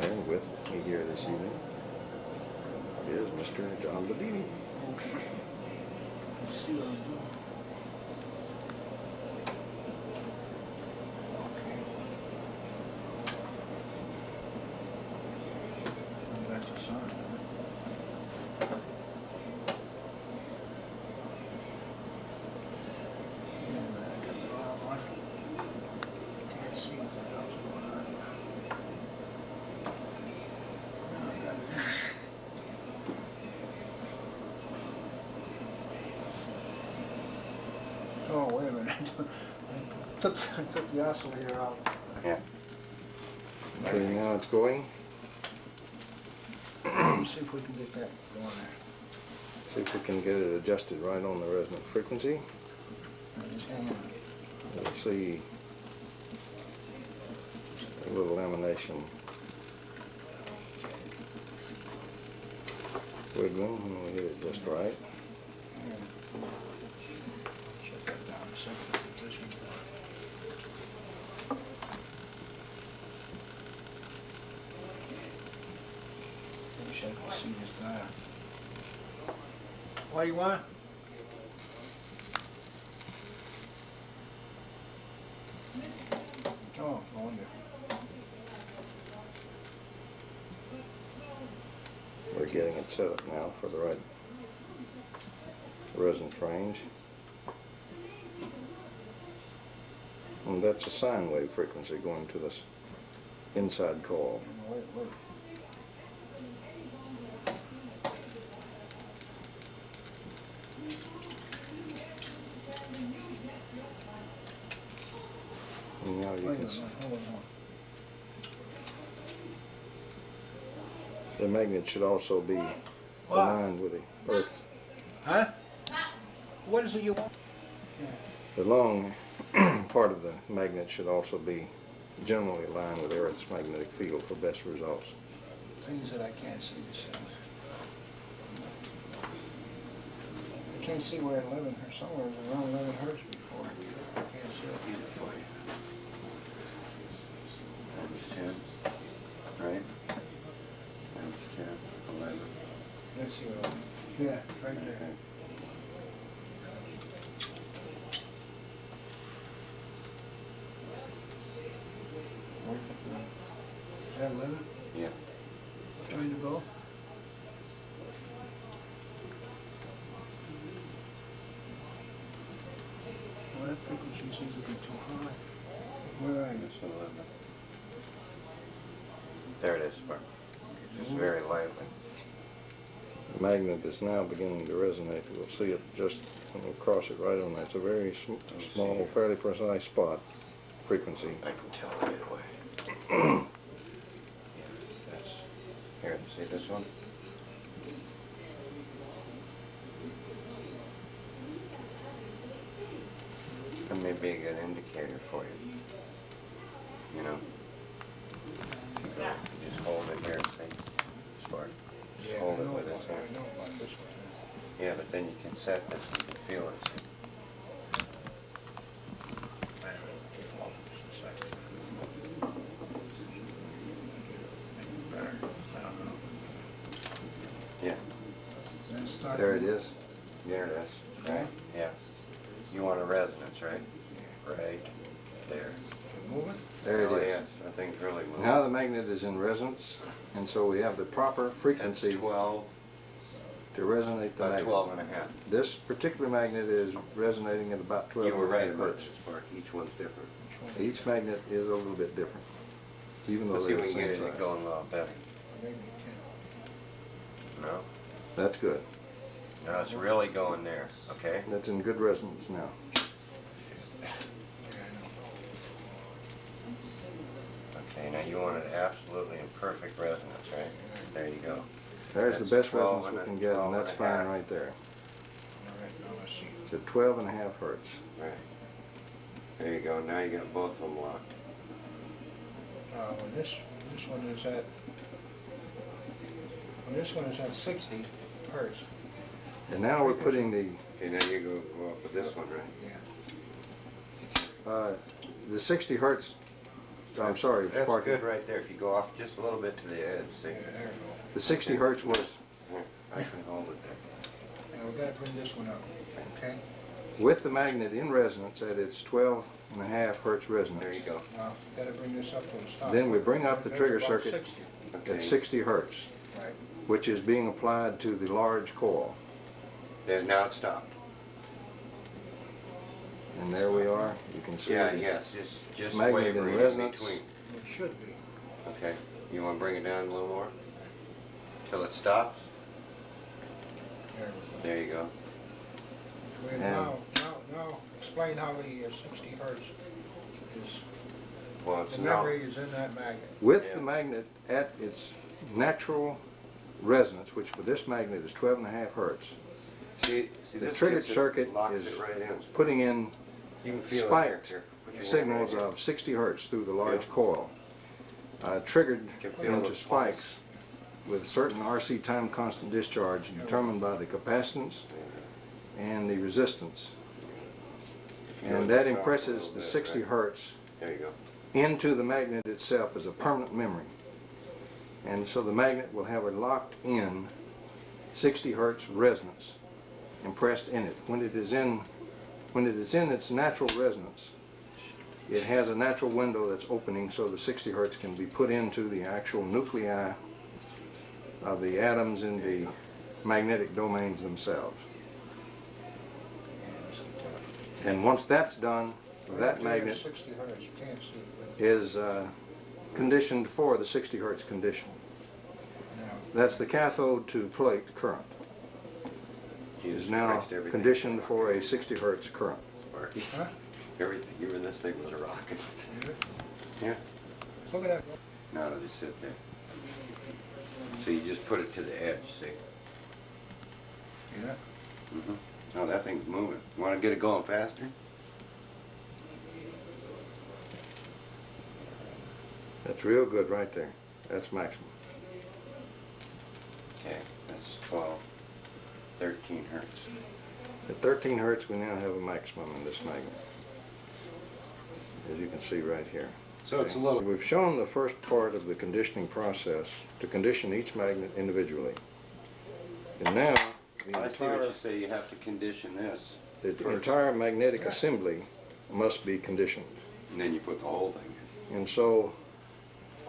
S3: And with me here this evening is Mr. John Bedini.
S4: Okay. You see what I'm doing? Okay. And that's a sign. Yeah, I guess it's all lucky. Can't see what the hell's going on here. I got it in. Oh, wait a minute. I took the oscillator out.
S3: Yeah. Okay, now it's going.
S4: Let's see if we can get that going there.
S3: See if we can get it adjusted right on the resonant frequency.
S4: Just hang on.
S3: You'll see a little lamination wiggling when we hit it just right.
S4: Here. Shut that down a second. This one. I wish I could see this dial. What do you want? Oh, no wonder.
S3: We're getting it set up now for the right resonance range. And that's a sine wave frequency going to this inside coil.
S4: Wait, wait.
S3: And now you
S4: Wait a
S3: can see
S4: minute, hold on.
S3: the magnet should also be
S4: What?
S3: aligned with the Earth's.
S4: Huh? What is it you want?
S3: The long part of the magnet should also be generally aligned with the Earth's magnetic field for best results.
S4: Things that I can't see this in. I can't see where 11 hertz, somewhere it was around 11 hertz before. I can't see it.
S5: Get it for you. Times 10, right? Times 10, 11.
S4: Let's see what I mean. Yeah, right there.
S5: Okay.
S4: Is that 11?
S5: Yeah.
S4: Trying to go? Well, that frequency seems to be too high. Where are you?
S5: That's 11. There it is, Spark. Just very lightly.
S3: The magnet is now beginning to resonate. We'll see it just when we cross it right on that. It's a very small, fairly precise spot frequency.
S5: I can tell right away. Yeah, that's... Here, see this one? That may be a good indicator for you. You know? Just hold it here, see? Spark. Just hold it with this hand.
S4: I know about this one.
S5: Yeah, but then you can set this and you can feel it.
S4: Man, hold on just a second. Better. No.
S5: Yeah,
S4: Then start
S3: There it is.
S5: there it is. Right? Yeah. You want a resonance, right? Right there.
S4: Move it.
S3: There it
S5: Oh,
S3: is.
S5: yes, that thing's really moving.
S3: Now the magnet is in resonance, and so we have the proper
S5: That's
S3: frequency
S5: 12,
S3: to resonate the
S5: about
S3: magnet.
S5: 12 and a half.
S3: This particular magnet is resonating at about 12
S5: You were right
S3: hertz.
S5: about this, Mark. Each one's different.
S3: Each magnet is a little bit different, even though
S5: Let's see
S3: they're
S5: if
S3: the
S5: we can
S3: same
S5: get it
S3: size.
S5: going a little better.
S4: Maybe you
S5: No?
S3: That's good.
S5: No, it's really going there, okay?
S3: That's in good resonance now.
S4: can. Yeah, I know.
S5: Okay, now you want it absolutely in perfect resonance, right? There you go.
S3: There's the
S5: That's
S3: best
S5: 12
S3: resonance we
S5: and
S3: can
S5: a-
S3: get,
S5: 12
S3: and that's
S5: and a
S3: fine
S5: half.
S3: right there.
S4: All right, now let's see.
S3: It's at 12 and a half hertz.
S5: Right. There you go. Now you got both of them locked.
S4: When this one is at, when this one is at 60 hertz.
S3: And now we're putting the
S5: Okay, now you go up with this one, right?
S4: Yeah.
S3: the 60 hertz. I'm sorry,
S5: That's
S3: Sparky.
S5: good right there. If you go off just a little bit to the edge, see?
S4: Yeah, there we go.
S3: The 60 hertz was
S5: Here, I can hold it there.
S4: Now we gotta bring this one up, okay?
S3: with the magnet in resonance at its 12 and a half hertz resonance.
S5: There you go.
S4: Now, gotta bring this up to the stop.
S3: Then we bring up the
S4: There's
S3: trigger
S4: about
S3: circuit
S4: 60.
S5: Okay.
S3: at 60 hertz,
S4: Right.
S3: which is being applied to the large coil.
S5: There, now it stopped.
S3: And there we are. You can see
S5: Yeah,
S3: the
S5: yes, just
S3: magnet in
S5: wavering in
S3: resonance.
S5: between.
S4: It should be.
S5: Okay. You want to bring it down a little more? Till it stops?
S4: There we go.
S5: There you go.
S4: Well,
S3: And-
S4: now, explain how the 60 hertz is,
S5: Well, it's
S4: the
S5: now.
S4: memory is in that magnet.
S3: With
S5: Yeah.
S3: the magnet at its natural resonance, which for this magnet is 12 and a half hertz,
S5: See,
S3: the
S5: this
S3: triggered
S5: gets it-
S3: circuit
S5: locks
S3: is
S5: it right in.
S3: putting in
S5: You can feel it
S3: spiked
S5: here. Put your hand
S3: signals
S5: right here.
S3: of 60 hertz through the large
S5: Yeah.
S3: coil, triggered
S5: You can feel
S3: into
S5: the
S3: spikes with certain RC time constant discharge determined by the capacitance and the resistance.
S5: If you
S3: And
S5: go
S3: that
S5: to the top a
S3: impresses
S5: little
S3: the
S5: bit,
S3: 60
S5: right?
S3: hertz
S5: There you go.
S3: into the magnet itself as a permanent memory. And so the magnet will have a locked in 60 hertz resonance impressed in it. When it is in its natural resonance, it has a natural window that's opening so the 60 hertz can be put into the actual nuclei of the atoms in the magnetic domains themselves. And once that's done, that magnet
S4: 60 hertz, you can't see it.
S3: is conditioned for the 60 hertz condition.
S4: Now,
S3: That's the cathode to plate current. It
S5: Jesus
S3: is now
S5: Christ, everything.
S3: conditioned for a 60 hertz current.
S5: Sparky.
S4: huh?
S5: Everything, even this thing was a rocket. Yeah.
S4: Look at that.
S5: Now it'll just sit there. So you just put it to the edge, see?
S4: Yeah.
S5: Oh, that thing's moving. Want to get it going faster?
S3: That's real good right there. That's maximum.
S5: Okay, that's 12, 13 hertz.
S3: At 13 hertz, we now have a maximum in this magnet, as you can see right here.
S5: So it's a little...
S3: We've shown the first part of the conditioning process to condition each magnet individually. And now,
S5: I see what you say, you have to condition this.
S3: the entire magnetic assembly must be conditioned.
S5: And then you put the whole thing
S3: And so,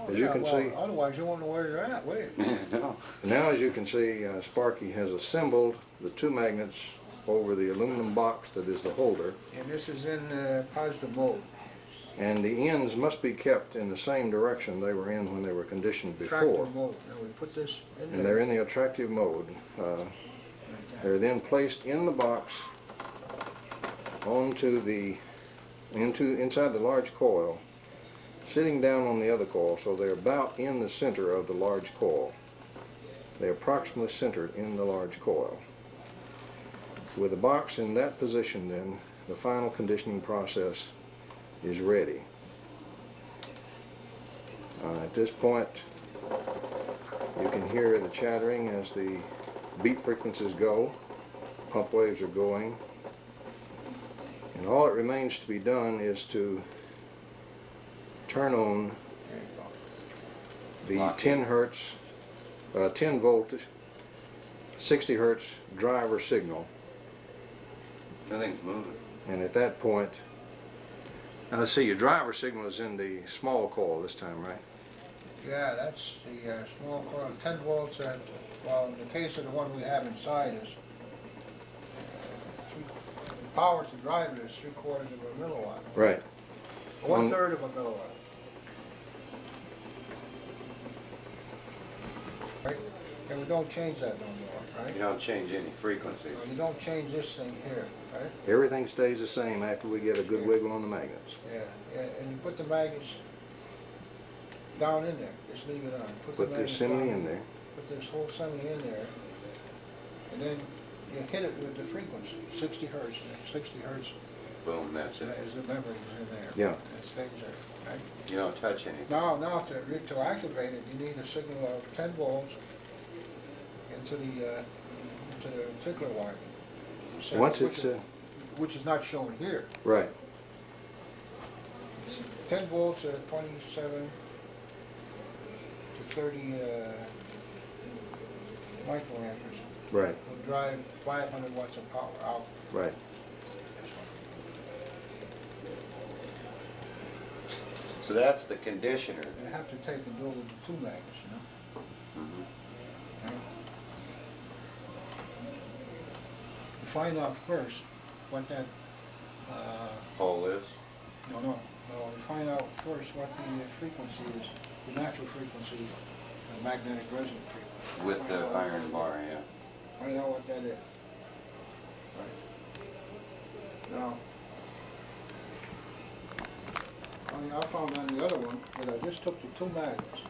S3: as you can see,
S4: Otherwise, you won't know where you're at. Wait.
S5: in. No.
S3: now as you can see, Sparky has assembled the two magnets over the aluminum box that is the holder.
S4: And this is in positive mode.
S3: And the ends must be kept in the same direction they were in when they were conditioned before.
S4: Attractive mode. Now we put this in there.
S3: And they're in the attractive mode. They're then placed in the box onto the inside the large coil, sitting down on the other coil, so they're about in the center of the large coil. They're approximately centered in the large coil. With the box in that position, then the final conditioning process is ready. At this point, you can hear the chattering as the beat frequencies go. Pump waves are going. And all it remains to be done is to turn on the 10 hertz, 10 volt, 60 hertz driver signal.
S5: Nothing's moving.
S3: And at that point, now let's see, your driver signal is in the small coil this time, right?
S4: Yeah, that's the small coil, 10 volts. Well, in the case of the one we have inside is the power to drive it is 3/4 of a milliwatt.
S3: Right.
S4: 1/3 of a milliwatt. Right? And we don't change that no more, right?
S5: You don't change any frequencies.
S4: You don't change this thing here, right?
S3: Everything stays the same after we get a good wiggle on the magnets.
S4: Yeah, and you put the magnets down in there. Just leave it on.
S3: Put
S4: the
S3: the
S4: magnets
S3: assembly
S4: down
S3: in there.
S4: Put this whole assembly in there, and then you hit it with the frequency, 60 hertz. 60 hertz
S5: Boom, that's it.
S4: is the memory in there.
S3: Yeah.
S4: It stays there, right?
S5: You don't touch anything.
S4: Now to activate it, you need a signal of 10 volts into the particular wire.
S3: Once it's,
S4: which is not shown here.
S3: right,
S4: It's 10 volts at 27 to 30 microamperes.
S3: right,
S4: Will drive 500 watts of power out.
S3: right.
S5: So that's the conditioner.
S4: You have to take and do it with the two magnets, you know? Right? You find out first what that,
S5: Hole is.
S4: no, you find out first what the frequency is, the natural frequency, the magnetic resonance frequency.
S5: With the iron bar, yeah.
S4: Find out what that is. Right. Now, I found on the other one that I just took the two magnets.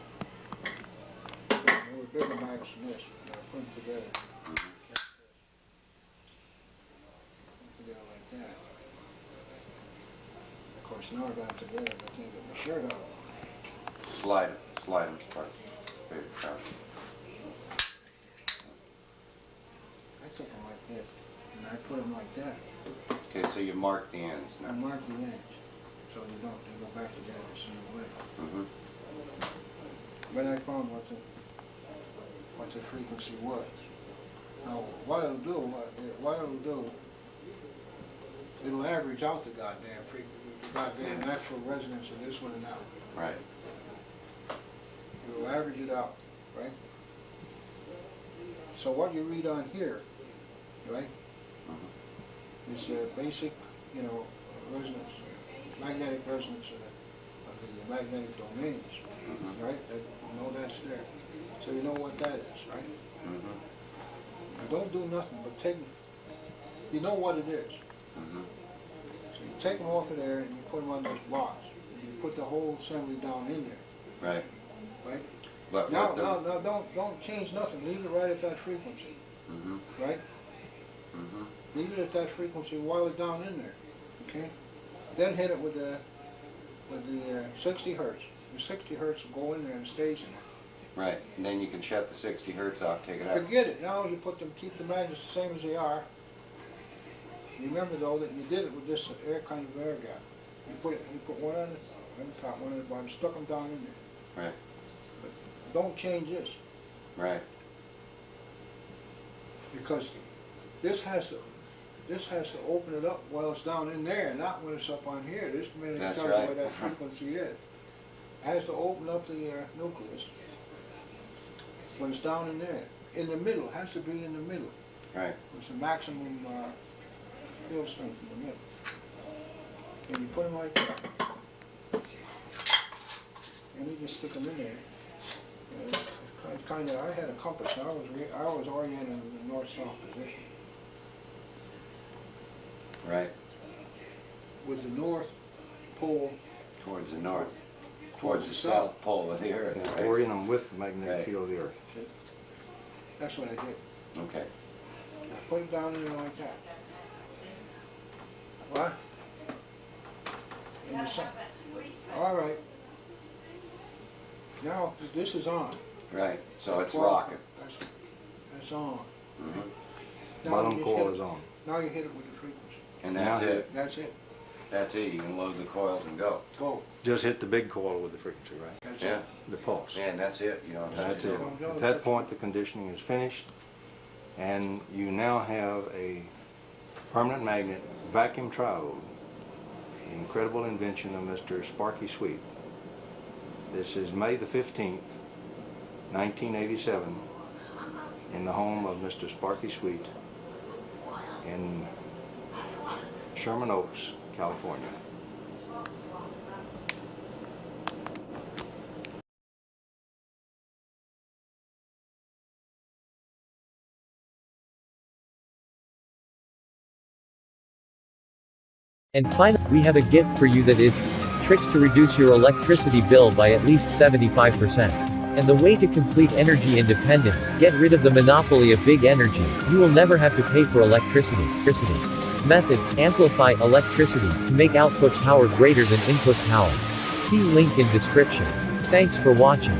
S4: They were bigger magnets than this, and I put them together. Together like that. Of course, now I got them together, I can't get my shirt out.
S5: Slide them apart. Very sharp.
S4: I took them like that, and I put them like that.
S5: Okay, so you mark the ends
S4: I
S5: now.
S4: marked the ends, so they go back together the same way.
S5: Mm-hmm.
S4: Then I found what the frequency was. Now, what it'll do, it'll average out the goddamn frequency, the goddamn natural resonance of this one and that one.
S5: Right.
S4: It'll average it out, right? So what you read on here, right, is the basic, resonance, magnetic resonance of the magnetic domains, right? You know that's there. So you know what that is, right? Now don't do nothing but you know what it is. So you take them off of there and you put them on this box. You put the whole assembly down in there.
S5: Right.
S4: Right?
S5: But
S4: Now, don't change nothing. Leave it right at that frequency.
S5: Mm-hmm.
S4: Right?
S5: Mm-hmm.
S4: Leave it at that frequency while it's down in there. Okay? Then hit it with the 60 hertz. The 60 hertz will go in there and stays in there.
S5: Right. And then you can shut the 60 hertz off, take it out.
S4: Forget it. Now you keep the magnets the same as they are. Remember though that you did it with this kind of air gap. You put one on the top, one on the bottom, stuck them down in there.
S5: Right.
S4: But don't change this.
S5: Right.
S4: Because this has to open it up while it's down in there, not when it's up on here. This minute
S5: That's
S4: tells you
S5: right.
S4: where that frequency is. It has to open up the nucleus when it's down in there. In the middle, it has to be in the middle.
S5: Right.
S4: It's the maximum field strength in the middle. And you put them like that. And you just stick them in there. It's kind of, I had a compass. I was oriented in the north-south position.
S5: Right.
S4: With the north pole
S5: Towards the north. Towards the south pole of the earth.
S3: Yeah,
S5: Right.
S3: orient them with the magnetic
S5: Right.
S3: field of the earth.
S4: That's what I did.
S5: Okay.
S4: I put it down in there like that. What? In the sun. All right. Now this is on.
S5: Right. So it's
S4: Well,
S5: rocking.
S4: That's on.
S5: Mm-hmm.
S4: Now
S3: Bottom
S4: you
S3: coil
S4: hit
S3: is
S4: it.
S3: on.
S4: Now you hit it with the frequency.
S5: And that's
S3: Now
S5: it.
S4: That's it.
S5: That's it. You can load the coils and go.
S4: Go.
S3: Just hit the big coil with the frequency, right?
S4: That's
S5: Yeah.
S4: it.
S3: The pulse.
S5: And that's it. You don't have
S3: That's
S5: to
S3: it.
S5: do
S3: At that point, the conditioning is finished, and you now have a permanent magnet vacuum triode, the incredible invention of Mr. Sparky Sweet. This is May the 15th, 1987, in the home of Mr. Sparky Sweet in Sherman Oaks, California.
S2: And finally, we have a gift for you that is tricks to reduce your electricity bill by at least 75%. And the way to complete energy independence, get rid of the monopoly of big energy. You will never have to pay for electricity. Method, amplify electricity to make output power greater than input power. See link in description. Thanks for watching.